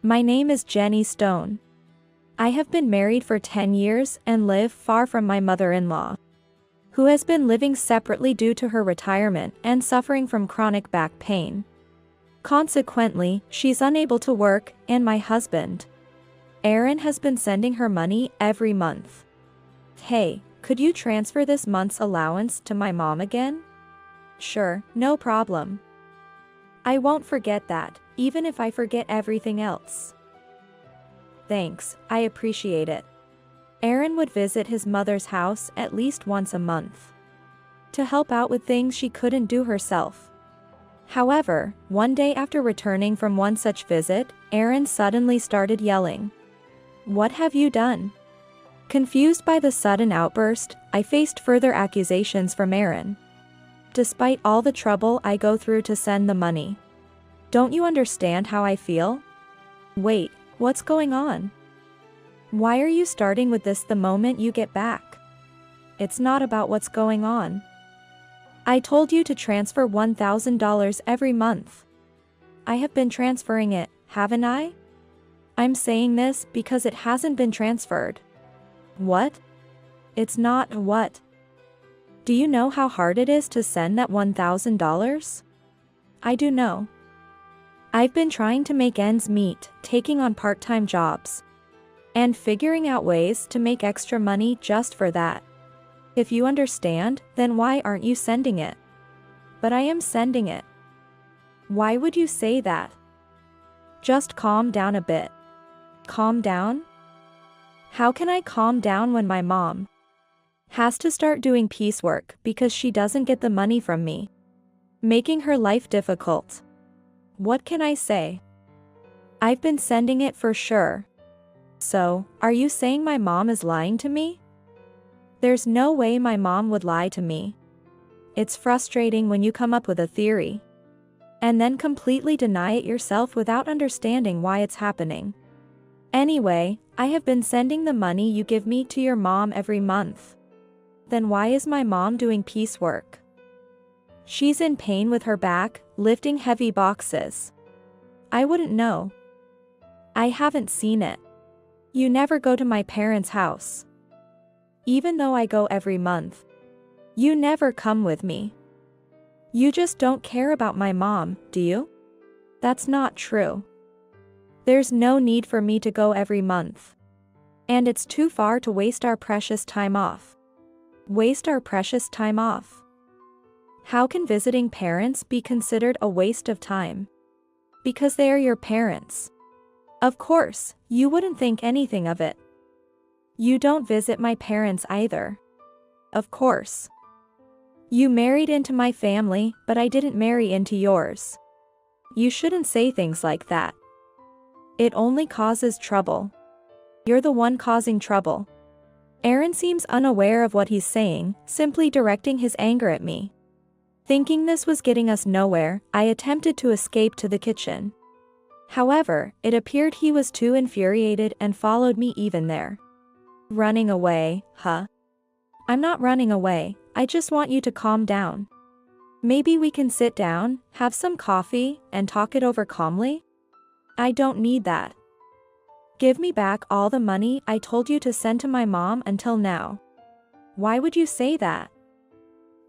My name is Jenny Stone. I have been married for 10 years and live far from my mother-in-law, who has been living separately due to her retirement and suffering from chronic back pain. Consequently, she's unable to work, and my husband, Aaron, has been sending her money every month. Hey, could you transfer this month's allowance to my mom again? Sure, no problem. I won't forget that, even if I forget everything else. Thanks, I appreciate it. Aaron would visit his mother's house at least once a month to help out with things she couldn't do herself. However, one day after returning from one such visit, Aaron suddenly started yelling. "What have you done?" Confused by the sudden outburst, I faced further accusations from Aaron. Despite all the trouble I go through to send the money. Don't you understand how I feel? Wait, what's going on? Why are you starting with this the moment you get back? It's not about what's going on. I told you to transfer $1,000 every month. I have been transferring it, haven't I? I'm saying this because it hasn't been transferred. What? It's not what? Do you know how hard it is to send that $1,000? I do know. I've been trying to make ends meet, taking on part-time jobs, and figuring out ways to make extra money just for that. If you understand, then why aren't you sending it? But I am sending it. Why would you say that? Just calm down a bit. Calm down? How can I calm down when my mom has to start doing piecework because she doesn't get the money from me, making her life difficult? What can I say? I've been sending it for sure. So, are you saying my mom is lying to me? There's no way my mom would lie to me. It's frustrating when you come up with a theory and then completely deny it yourself without understanding why it's happening. Anyway, I have been sending the money you give me to your mom every month. Then why is my mom doing piecework? She's in pain with her back, lifting heavy boxes. I wouldn't know. I haven't seen it. You never go to my parents' house. Even though I go every month. You never come with me. You just don't care about my mom, do you? That's not true. There's no need for me to go every month. And it's too far to waste our precious time off. Waste our precious time off? How can visiting parents be considered a waste of time? Because they are your parents. Of course, you wouldn't think anything of it. You don't visit my parents either. Of course. You married into my family, but I didn't marry into yours. You shouldn't say things like that. It only causes trouble. You're the one causing trouble. Aaron seems unaware of what he's saying, simply directing his anger at me. Thinking this was getting us nowhere, I attempted to escape to the kitchen. However, it appeared he was too infuriated and followed me even there. Running away, huh? I'm not running away, I just want you to calm down. Maybe we can sit down, have some coffee, and talk it over calmly? I don't need that. Give me back all the money I told you to send to my mom until now. Why would you say that?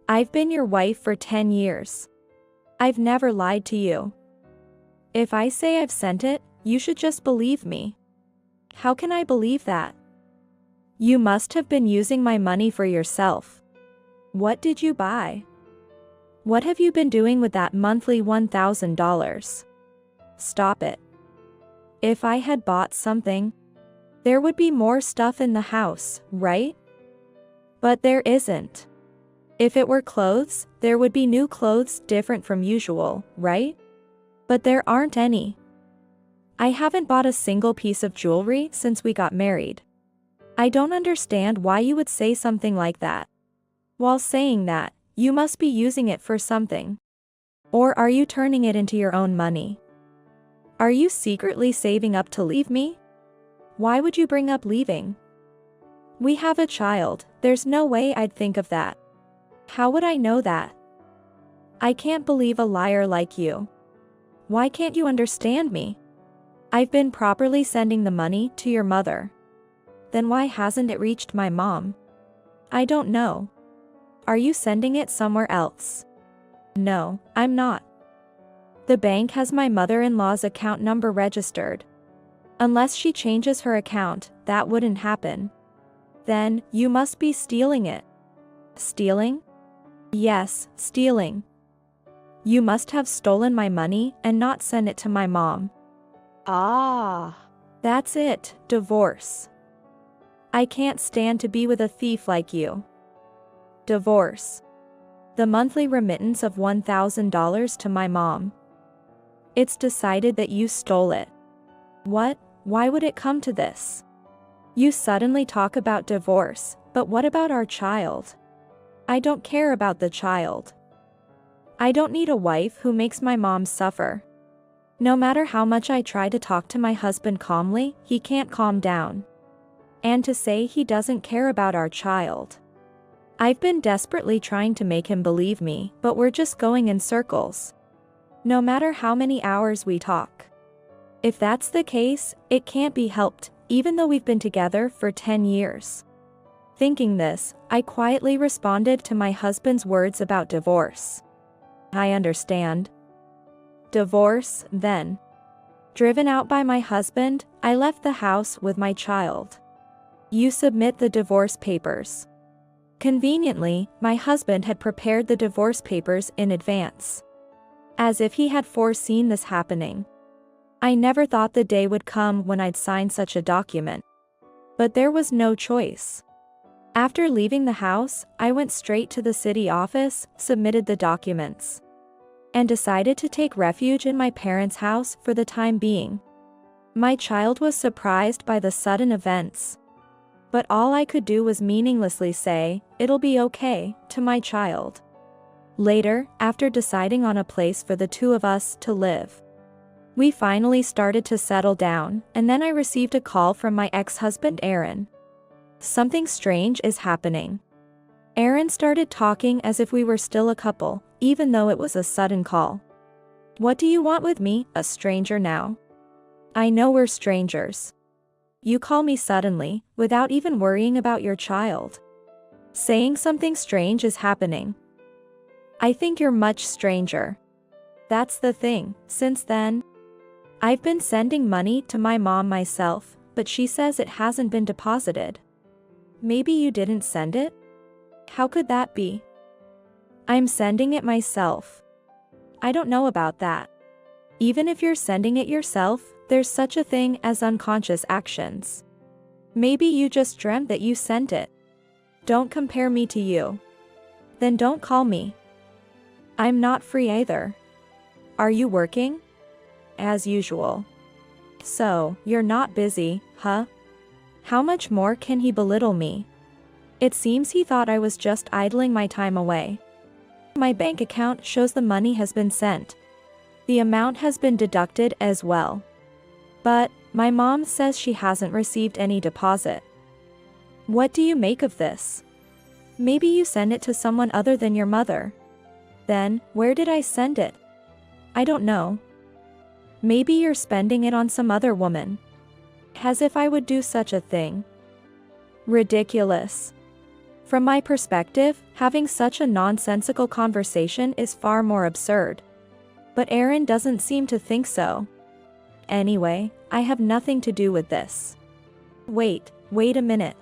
I've been your wife for 10 years. I've never lied to you. If I say I've sent it, you should just believe me. How can I believe that? You must have been using my money for yourself. What did you buy? What have you been doing with that monthly $1,000? Stop it. If I had bought something, there would be more stuff in the house, right? But there isn't. If it were clothes, there would be new clothes different from usual, right? But there aren't any. I haven't bought a single piece of jewelry since we got married. I don't understand why you would say something like that. While saying that, you must be using it for something. Or are you turning it into your own money? Are you secretly saving up to leave me? Why would you bring up leaving? We have a child, there's no way I'd think of that. How would I know that? I can't believe a liar like you. Why can't you understand me? I've been properly sending the money to your mother. Then why hasn't it reached my mom? I don't know. Are you sending it somewhere else? No, I'm not. The bank has my mother-in-law's account number registered. Unless she changes her account, that wouldn't happen. Then, you must be stealing it. Stealing? Yes, stealing. You must have stolen my money and not sent it to my mom. Ah. That's it, divorce. I can't stand to be with a thief like you. Divorce. The monthly remittance of $1,000 to my mom. It's decided that you stole it. What? Why would it come to this? You suddenly talk about divorce, but what about our child? I don't care about the child. I don't need a wife who makes my mom suffer. No matter how much I try to talk to my husband calmly, he can't calm down. And to say he doesn't care about our child. I've been desperately trying to make him believe me, but we're just going in circles. No matter how many hours we talk. If that's the case, it can't be helped, even though we've been together for 10 years. Thinking this, I quietly responded to my husband's words about divorce. I understand. Divorce, then. Driven out by my husband, I left the house with my child. You submit the divorce papers. Conveniently, my husband had prepared the divorce papers in advance. As if he had foreseen this happening. I never thought the day would come when I'd sign such a document. But there was no choice. After leaving the house, I went straight to the city office, submitted the documents, and decided to take refuge in my parents' house for the time being. My child was surprised by the sudden events. But all I could do was meaninglessly say, "It'll be okay," to my child. Later, after deciding on a place for the two of us to live, we finally started to settle down, and then I received a call from my ex-husband Aaron. Something strange is happening. Aaron started talking as if we were still a couple, even though it was a sudden call. What do you want with me, a stranger now? I know we're strangers. You call me suddenly, without even worrying about your child. Saying something strange is happening. I think you're much stranger. That's the thing, since then, I've been sending money to my mom myself, but she says it hasn't been deposited. Maybe you didn't send it? How could that be? I'm sending it myself. I don't know about that. Even if you're sending it yourself, there's such a thing as unconscious actions. Maybe you just dreamt that you sent it. Don't compare me to you. Then don't call me. I'm not free either. Are you working? As usual. So, you're not busy, huh? How much more can he belittle me? It seems he thought I was just idling my time away. My bank account shows the money has been sent. The amount has been deducted as well. But, my mom says she hasn't received any deposit. What do you make of this? Maybe you send it to someone other than your mother. Then, where did I send it? I don't know. Maybe you're spending it on some other woman. As if I would do such a thing. Ridiculous. From my perspective, having such a nonsensical conversation is far more absurd. But Aaron doesn't seem to think so. Anyway, I have nothing to do with this. Wait a minute.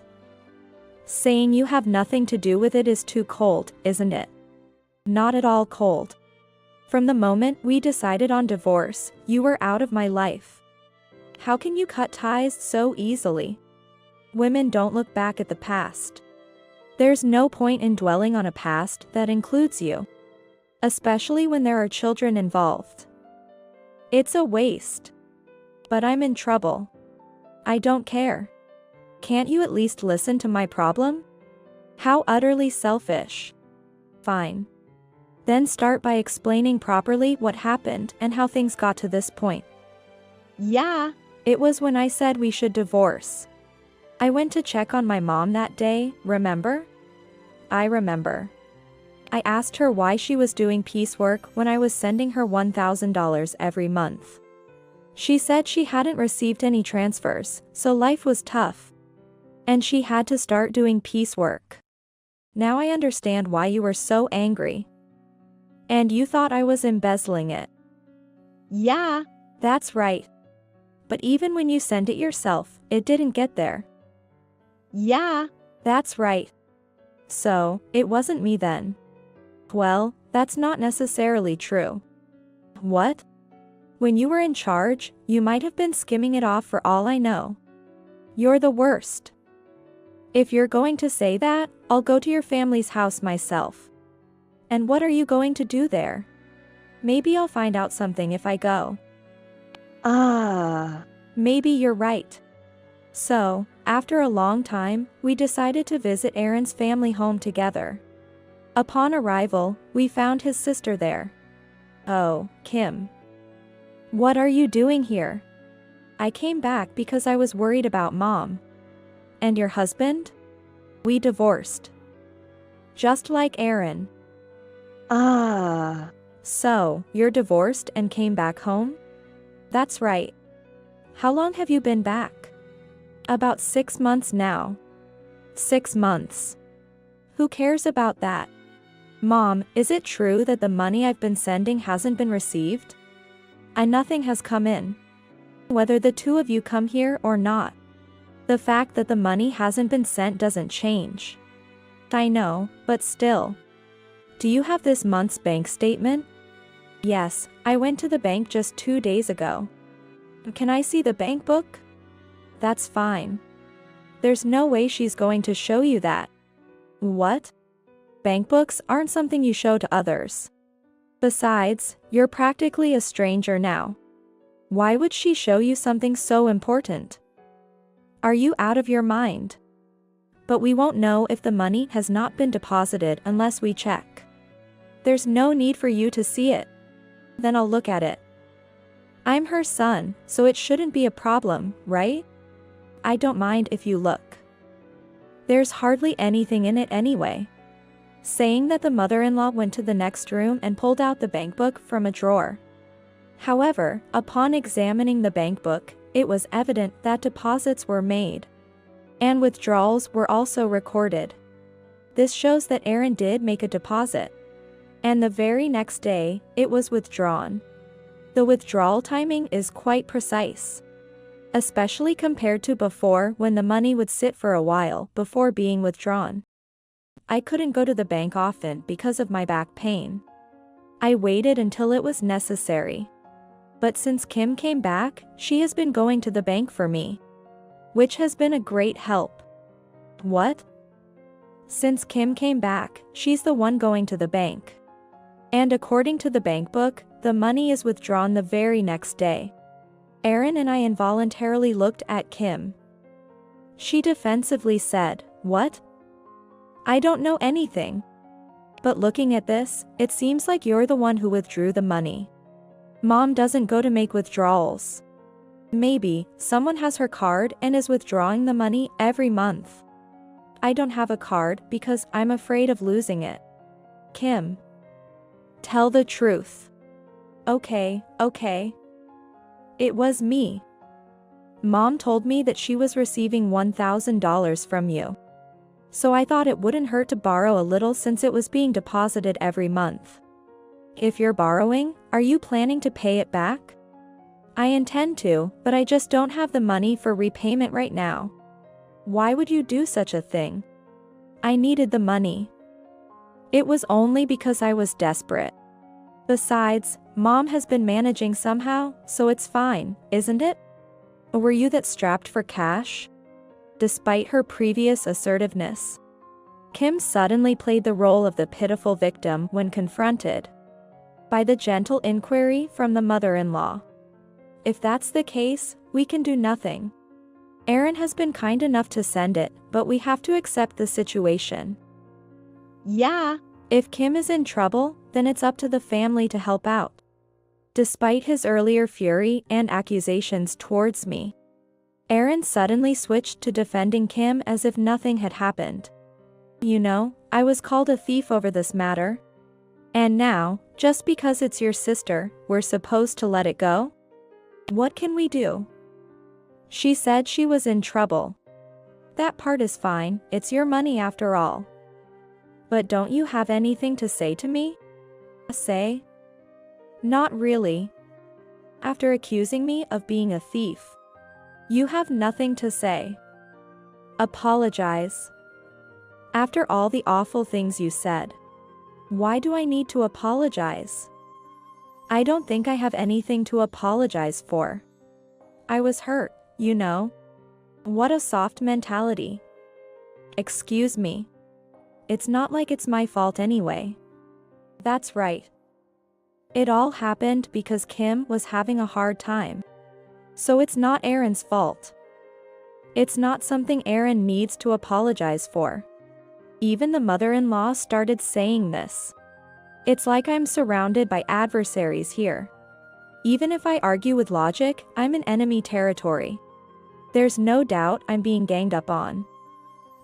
Saying you have nothing to do with it is too cold, isn't it? Not at all cold. From the moment we decided on divorce, you were out of my life. How can you cut ties so easily? Women don't look back at the past. There's no point in dwelling on a past that includes you. Especially when there are children involved. It's a waste. But I'm in trouble. I don't care. Can't you at least listen to my problem? How utterly selfish. Fine. Then start by explaining properly what happened and how things got to this point. Yeah. It was when I said we should divorce. I went to check on my mom that day, remember? I remember. I asked her why she was doing piecework when I was sending her $1,000 every month. She said she hadn't received any transfers, so life was tough. And she had to start doing piecework. Now I understand why you were so angry. And you thought I was embezzling it. Yeah. That's right. But even when you sent it yourself, it didn't get there. Yeah. That's right. So, it wasn't me then. Well, that's not necessarily true. What? When you were in charge, you might have been skimming it off for all I know. You're the worst. If you're going to say that, I'll go to your family's house myself. And what are you going to do there? Maybe I'll find out something if I go. Maybe you're right. So, after a long time, we decided to visit Aaron's family home together. Upon arrival, we found his sister there. Oh, Kim. What are you doing here? I came back because I was worried about Mom. And your husband? We divorced. Just like Aaron. So, you're divorced and came back home? That's right. How long have you been back? About 6 months now. 6 months. Who cares about that? Mom, is it true that the money I've been sending hasn't been received? Nothing has come in. Whether the two of you come here or not. The fact that the money hasn't been sent doesn't change. I know, but still. Do you have this month's bank statement? Yes, I went to the bank just 2 days ago. Can I see the bank book? That's fine. There's no way she's going to show you that. What? Bank books aren't something you show to others. Besides, you're practically a stranger now. Why would she show you something so important? Are you out of your mind? But we won't know if the money has not been deposited unless we check. There's no need for you to see it. Then I'll look at it. I'm her son, so it shouldn't be a problem, right? I don't mind if you look. There's hardly anything in it anyway. Saying that the mother-in-law went to the next room and pulled out the bank book from a drawer. However, upon examining the bank book, it was evident that deposits were made. And withdrawals were also recorded. This shows that Aaron did make a deposit. And the very next day, it was withdrawn. The withdrawal timing is quite precise. Especially compared to before when the money would sit for a while before being withdrawn. I couldn't go to the bank often because of my back pain. I waited until it was necessary. But since Kim came back, she has been going to the bank for me. Which has been a great help. What? Since Kim came back, she's the one going to the bank. And according to the bank book, the money is withdrawn the very next day. Aaron and I involuntarily looked at Kim. She defensively said, "What? I don't know anything." But looking at this, it seems like you're the one who withdrew the money. Mom doesn't go to make withdrawals. Maybe someone has her card and is withdrawing the money every month. I don't have a card because I'm afraid of losing it. Kim. Tell the truth. Okay. It was me. Mom told me that she was receiving $1,000 from you. So I thought it wouldn't hurt to borrow a little since it was being deposited every month. If you're borrowing, are you planning to pay it back? I intend to, but I just don't have the money for repayment right now. Why would you do such a thing? I needed the money. It was only because I was desperate. Besides, Mom has been managing somehow, so it's fine, isn't it? Or were you that strapped for cash? Despite her previous assertiveness, Kim suddenly played the role of the pitiful victim when confronted by the gentle inquiry from the mother-in-law. If that's the case, we can do nothing. Aaron has been kind enough to send it, but we have to accept the situation. Yeah. If Kim is in trouble, then it's up to the family to help out. Despite his earlier fury and accusations towards me, Aaron suddenly switched to defending Kim as if nothing had happened. You know, I was called a thief over this matter. And now, just because it's your sister, we're supposed to let it go? What can we do? She said she was in trouble. That part is fine, it's your money after all. But don't you have anything to say to me? Say? Not really. After accusing me of being a thief, you have nothing to say. Apologize. After all the awful things you said, why do I need to apologize? I don't think I have anything to apologize for. I was hurt, you know. What a soft mentality. Excuse me. It's not like it's my fault anyway. That's right. It all happened because Kim was having a hard time. So it's not Aaron's fault. It's not something Aaron needs to apologize for. Even the mother-in-law started saying this. It's like I'm surrounded by adversaries here. Even if I argue with logic, I'm in enemy territory. There's no doubt I'm being ganged up on.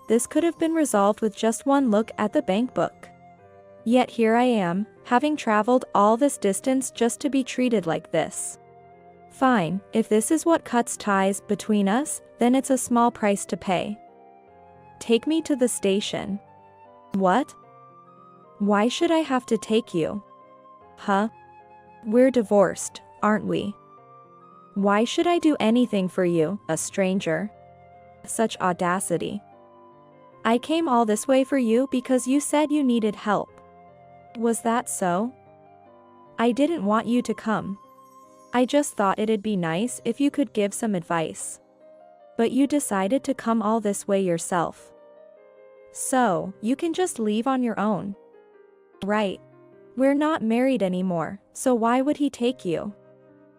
This could have been resolved with just one look at the bank book. Yet here I am, having traveled all this distance just to be treated like this. Fine, if this is what cuts ties between us, then it's a small price to pay. Take me to the station. What? Why should I have to take you? Huh? We're divorced, aren't we? Why should I do anything for you, a stranger? Such audacity. I came all this way for you because you said you needed help. Was that so? I didn't want you to come. I just thought it'd be nice if you could give some advice. But you decided to come all this way yourself. So, you can just leave on your own. Right. We're not married anymore, so why would he take you?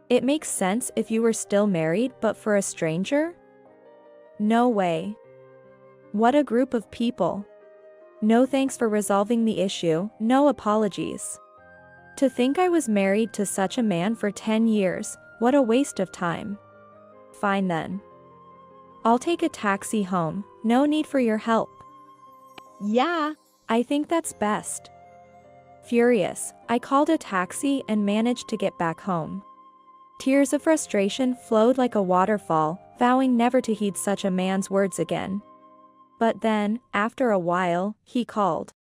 It makes sense if you were still married, but for a stranger? No way. What a group of people. No thanks for resolving the issue, no apologies. To think I was married to such a man for 10 years, what a waste of time. Fine then. I'll take a taxi home, no need for your help. Yeah. I think that's best. Furious, I called a taxi and managed to get back home. Tears of frustration flowed like a waterfall, vowing never to heed such a man's words again. But then, after a while, he called.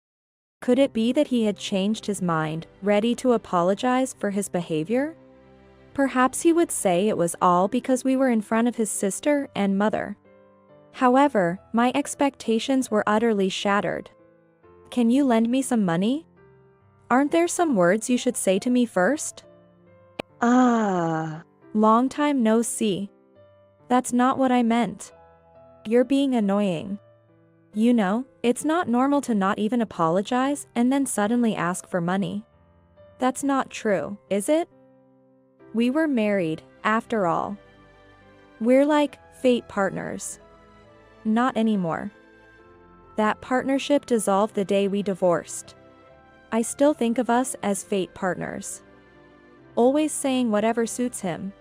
Could it be that he had changed his mind, ready to apologize for his behavior? Perhaps he would say it was all because we were in front of his sister and mother. However, my expectations were utterly shattered. Can you lend me some money? Aren't there some words you should say to me first? Long time no see. That's not what I meant. You're being annoying. You know, it's not normal to not even apologize and then suddenly ask for money. That's not true, is it? We were married, after all. We're like fate partners. Not anymore. That partnership dissolved the day we divorced. I still think of us as fate partners. Always saying whatever suits him.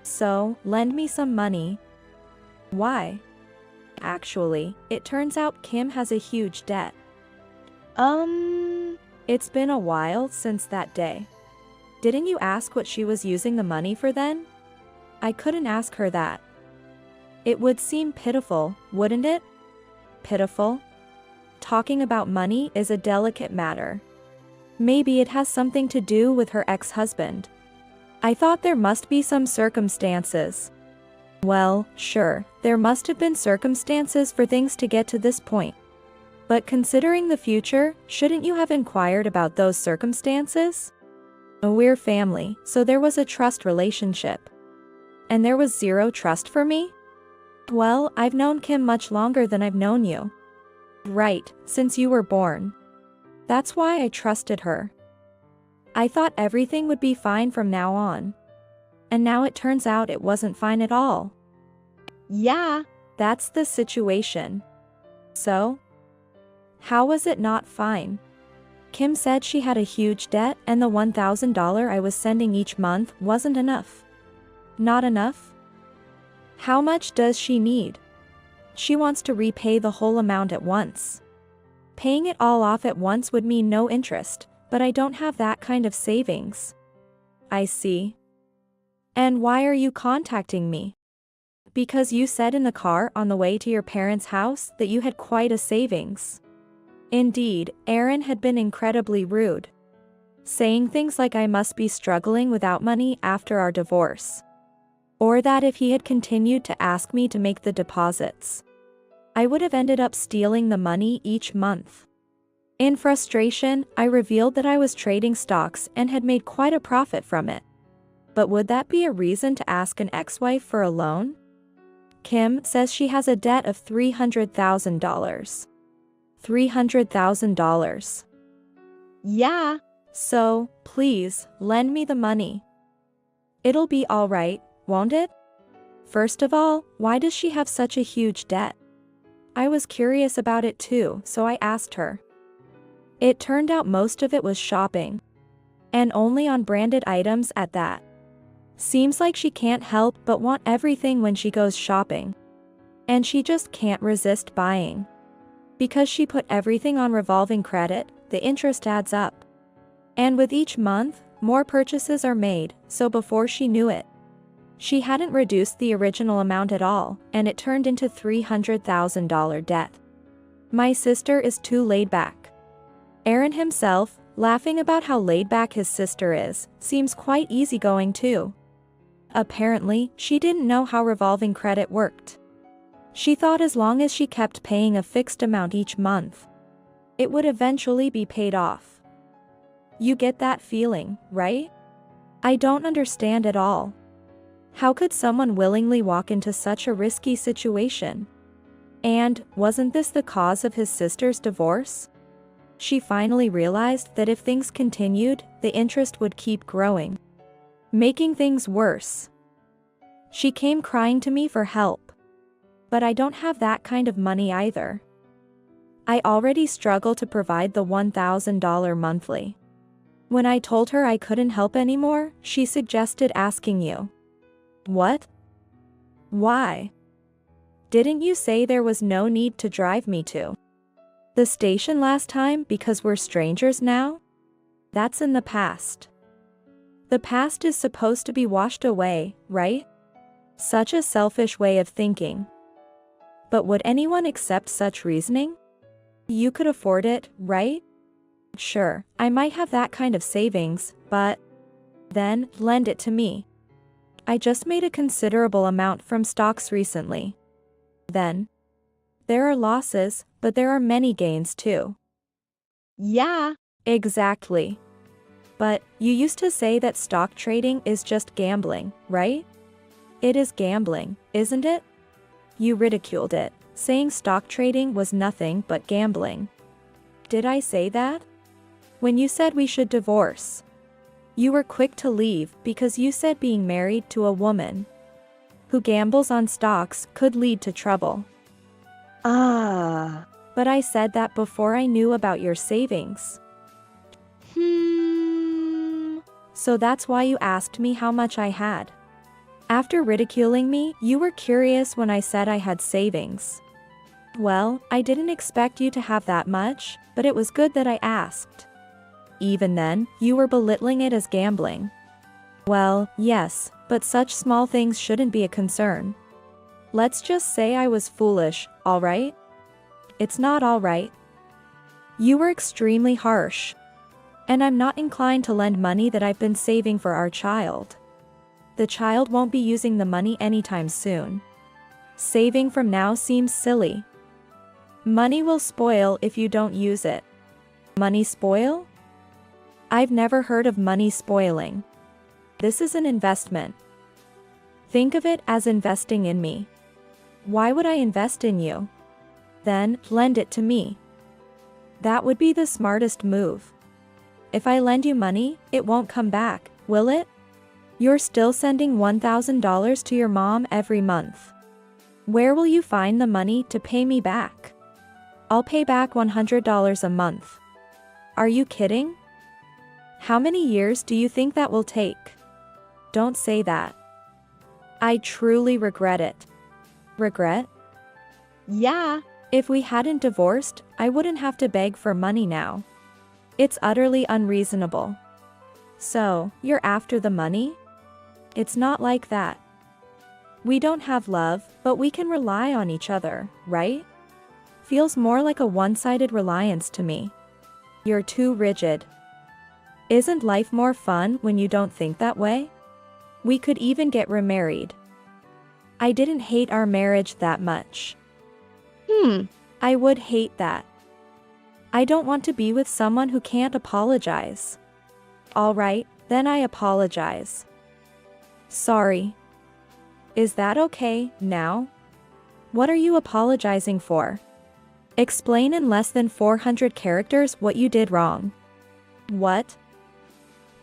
So, lend me some money. Why? Actually, it turns out Kim has a huge debt. It's been a while since that day. Didn't you ask what she was using the money for then? I couldn't ask her that. It would seem pitiful, wouldn't it? Pitiful? Talking about money is a delicate matter. Maybe it has something to do with her ex-husband. I thought there must be some circumstances. Well, sure, there must have been circumstances for things to get to this point. But considering the future, shouldn't you have inquired about those circumstances? We're family, so there was a trust relationship. And there was zero trust for me? Well, I've known Kim much longer than I've known you. Right, since you were born. That's why I trusted her. I thought everything would be fine from now on. And now it turns out it wasn't fine at all. Yeah. That's the situation. So? How was it not fine? Kim said she had a huge debt and the $1,000 I was sending each month wasn't enough. Not enough? How much does she need? She wants to repay the whole amount at once. Paying it all off at once would mean no interest, but I don't have that kind of savings. I see. And why are you contacting me? Because you said in the car on the way to your parents' house that you had quite a savings. Indeed, Aaron had been incredibly rude, saying things like I must be struggling without money after our divorce, or that if he had continued to ask me to make the deposits, I would have ended up stealing the money each month. In frustration, I revealed that I was trading stocks and had made quite a profit from it. But would that be a reason to ask an ex-wife for a loan? Kim says she has a debt of $300,000. $300,000. Yeah. So, please, lend me the money. It'll be all right, won't it? First of all, why does she have such a huge debt? I was curious about it too, so I asked her. It turned out most of it was shopping. And only on branded items at that. Seems like she can't help but want everything when she goes shopping. And she just can't resist buying. Because she put everything on revolving credit, the interest adds up. And with each month, more purchases are made, so before she knew it, she hadn't reduced the original amount at all, and it turned into $300,000 debt. My sister is too laid back. Aaron himself, laughing about how laid back his sister is, seems quite easygoing too. Apparently, she didn't know how revolving credit worked. She thought as long as she kept paying a fixed amount each month, it would eventually be paid off. You get that feeling, right? I don't understand at all. How could someone willingly walk into such a risky situation? And, wasn't this the cause of his sister's divorce? She finally realized that if things continued, the interest would keep growing, making things worse. She came crying to me for help. But I don't have that kind of money either. I already struggle to provide the $1,000 monthly. When I told her I couldn't help anymore, she suggested asking you. What? Why? Didn't you say there was no need to drive me to the station last time because we're strangers now? That's in the past. The past is supposed to be washed away, right? Such a selfish way of thinking. But would anyone accept such reasoning? You could afford it, right? Sure, I might have that kind of savings, but then, lend it to me. I just made a considerable amount from stocks recently. Then, there are losses, but there are many gains too. Yeah. Exactly. But, you used to say that stock trading is just gambling, right? It is gambling, isn't it? You ridiculed it, saying stock trading was nothing but gambling. Did I say that? When you said we should divorce, you were quick to leave because you said being married to a woman who gambles on stocks could lead to trouble. But I said that before I knew about your savings. So that's why you asked me how much I had. After ridiculing me, you were curious when I said I had savings. Well, I didn't expect you to have that much, but it was good that I asked. Even then, you were belittling it as gambling. Well, yes, but such small things shouldn't be a concern. Let's just say I was foolish, alright? It's not alright. You were extremely harsh. And I'm not inclined to lend money that I've been saving for our child. The child won't be using the money anytime soon. Saving from now seems silly. Money will spoil if you don't use it. Money spoil? I've never heard of money spoiling. This is an investment. Think of it as investing in me. Why would I invest in you? Then, lend it to me. That would be the smartest move. If I lend you money, it won't come back, will it? You're still sending $1,000 to your mom every month. Where will you find the money to pay me back? I'll pay back $100 a month. Are you kidding? How many years do you think that will take? Don't say that. I truly regret it. Regret? Yeah. If we hadn't divorced, I wouldn't have to beg for money now. It's utterly unreasonable. So, you're after the money? it's not like that. We don't have love, but we can rely on each other, right? Feels more like a one-sided reliance to me. You're too rigid. Isn't life more fun when you don't think that way? We could even get remarried. I didn't hate our marriage that much. I would hate that. I don't want to be with someone who can't apologize. All right, then I apologize. Sorry. Is that okay, now? What are you apologizing for? Explain in less than 400 characters what you did wrong. What?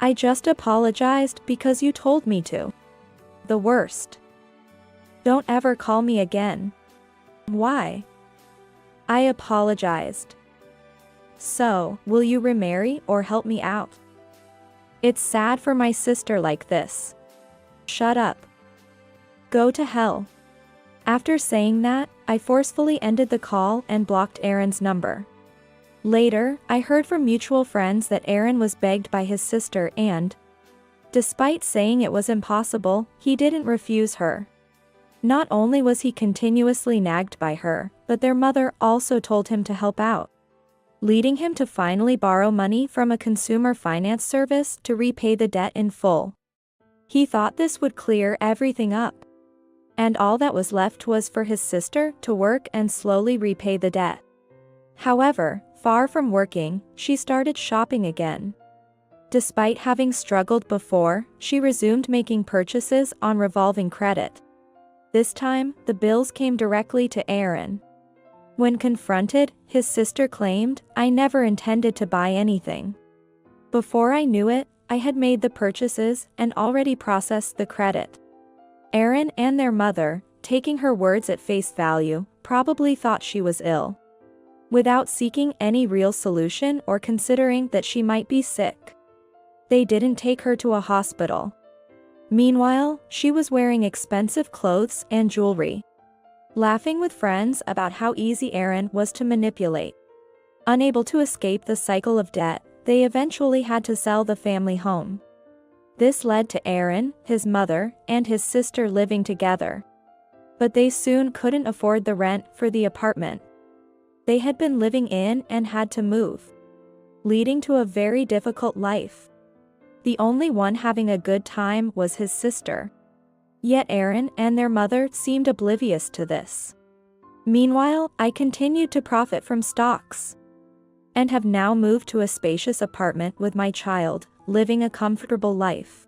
I just apologized because you told me to. The worst. Don't ever call me again. Why? I apologized. So, will you remarry or help me out? It's sad for my sister like this. Shut up. Go to hell. After saying that, I forcefully ended the call and blocked Aaron's number. Later, I heard from mutual friends that Aaron was begged by his sister and, despite saying it was impossible, he didn't refuse her. Not only was he continuously nagged by her, but their mother also told him to help out, leading him to finally borrow money from a consumer finance service to repay the debt in full. He thought this would clear everything up, and all that was left was for his sister to work and slowly repay the debt. However, far from working, she started shopping again. Despite having struggled before, she resumed making purchases on revolving credit. This time, the bills came directly to Aaron. When confronted, his sister claimed, "I never intended to buy anything. Before I knew it, I had made the purchases and already processed the credit." Aaron and their mother, taking her words at face value, probably thought she was ill. Without seeking any real solution or considering that she might be sick, they didn't take her to a hospital. Meanwhile, she was wearing expensive clothes and jewelry, laughing with friends about how easy Aaron was to manipulate. Unable to escape the cycle of debt, they eventually had to sell the family home. This led to Aaron, his mother, and his sister living together. But they soon couldn't afford the rent for the apartment they had been living in and had to move, leading to a very difficult life. The only one having a good time was his sister. Yet Aaron and their mother seemed oblivious to this. Meanwhile, I continued to profit from stocks, and have now moved to a spacious apartment with my child, living a comfortable life.